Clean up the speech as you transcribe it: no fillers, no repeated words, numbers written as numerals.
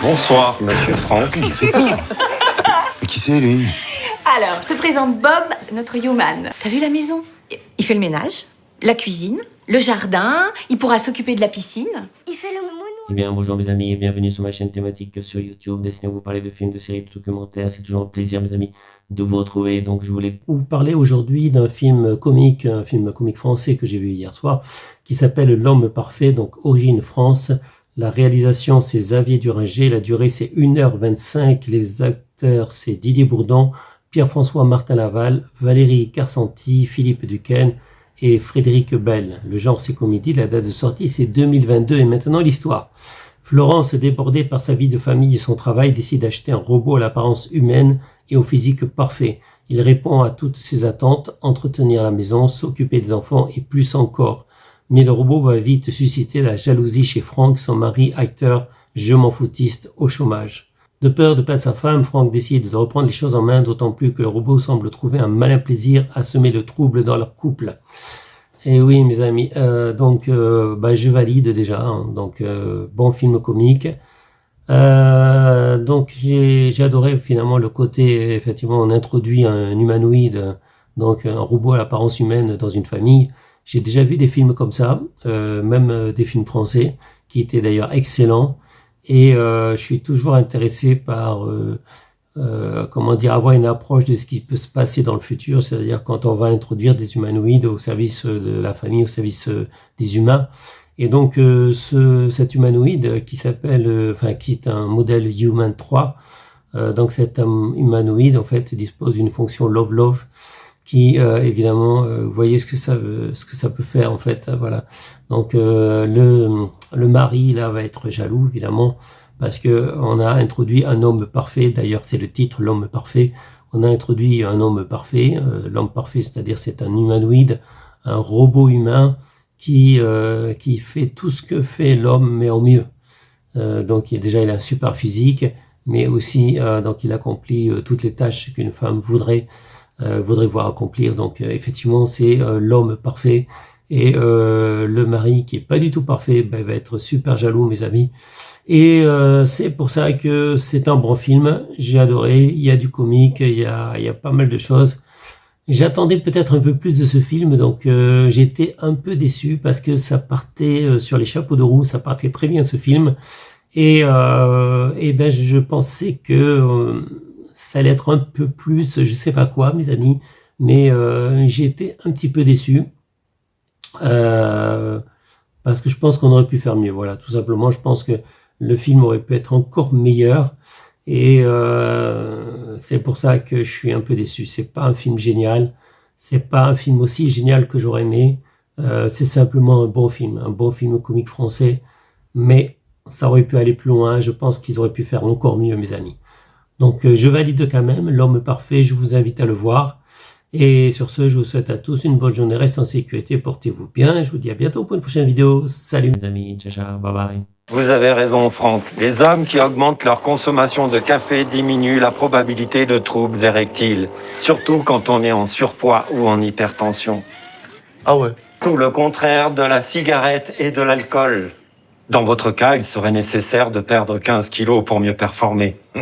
Bonsoir, monsieur Franck. Il fait peur. Mais qui c'est, lui? Alors, je te présente Bob, notre human. T'as vu la maison? Il fait le ménage, la cuisine, le jardin, il pourra s'occuper de la piscine. Il fait le mono. Eh bien, bonjour mes amis et bienvenue sur ma chaîne thématique sur YouTube, destinée à vous parler de films, de séries, de documentaires. C'est toujours un plaisir, mes amis, de vous retrouver. Donc, je voulais vous parler aujourd'hui d'un film comique français que j'ai vu hier soir, qui s'appelle L'Homme Parfait, donc origine France. La réalisation, c'est Xavier Duringer. La durée, c'est 1h25. Les acteurs, c'est Didier Bourdon, Pierre-François Martin Laval, Valérie Carcenti, Philippe Duquesne et Frédéric Bell. Le genre, c'est comédie. La date de sortie, c'est 2022. Et maintenant, l'histoire. Florence, débordée par sa vie de famille et son travail, décide d'acheter un robot à l'apparence humaine et au physique parfait. Il répond à toutes ses attentes, entretenir la maison, s'occuper des enfants et plus encore. Mais le robot va vite susciter la jalousie chez Franck, son mari, acteur, je m'en foutiste, au chômage. De peur de perdre sa femme, Franck décide de reprendre les choses en main, d'autant plus que le robot semble trouver un malin plaisir à semer le trouble dans leur couple. Et oui, mes amis, je valide déjà. Bon film comique. Donc j'ai adoré finalement le côté, effectivement, on introduit un humanoïde, donc un robot à l'apparence humaine dans une famille. J'ai déjà vu des films comme ça, même des films français, qui étaient d'ailleurs excellents. Et je suis toujours intéressé par avoir une approche de ce qui peut se passer dans le futur, c'est-à-dire quand on va introduire des humanoïdes au service de la famille, au service des humains. Et donc cet humanoïde qui est un modèle Human 3, donc cet humanoïde en fait dispose d'une fonction love qui évidemment vous voyez ce que ça peut faire en fait, voilà. Donc le mari là va être jaloux évidemment parce que on a introduit un homme parfait. D'ailleurs c'est le titre, l'homme parfait. On a introduit un homme parfait, l'homme parfait, c'est-à-dire c'est un humanoïde, un robot humain qui fait tout ce que fait l'homme mais en mieux. Donc il a un super physique, mais aussi donc il accomplit toutes les tâches qu'une femme voudrait voir accomplir. Donc effectivement c'est l'homme parfait. Et le mari qui est pas du tout parfait va être super jaloux, mes amis. Et c'est pour ça que c'est un bon film. J'ai adoré. Il y a du comique, il y a pas mal de choses. J'attendais peut-être un peu plus de ce film, donc j'étais un peu déçu parce que ça partait sur les chapeaux de roue, ça partait très bien ce film. Et je pensais que ça allait être un peu plus, je sais pas quoi, mes amis, mais j'étais un petit peu déçu. Parce que je pense qu'on aurait pu faire mieux, voilà, tout simplement. Je pense que le film aurait pu être encore meilleur et c'est pour ça que je suis un peu déçu. C'est pas un film génial, c'est pas un film aussi génial que j'aurais aimé, c'est simplement un bon film comique français, mais ça aurait pu aller plus loin. Je pense qu'ils auraient pu faire encore mieux, mes amis. Donc je valide quand même L'Homme Parfait, je vous invite à le voir. Et sur ce, je vous souhaite à tous une bonne journée, restez en sécurité, portez-vous bien. Je vous dis à bientôt pour une prochaine vidéo. Salut mes amis, ciao ciao, bye bye. Vous avez raison, Franck. Les hommes qui augmentent leur consommation de café diminuent la probabilité de troubles érectiles, surtout quand on est en surpoids ou en hypertension. Ah ouais. Tout le contraire de la cigarette et de l'alcool. Dans votre cas, il serait nécessaire de perdre 15 kilos pour mieux performer.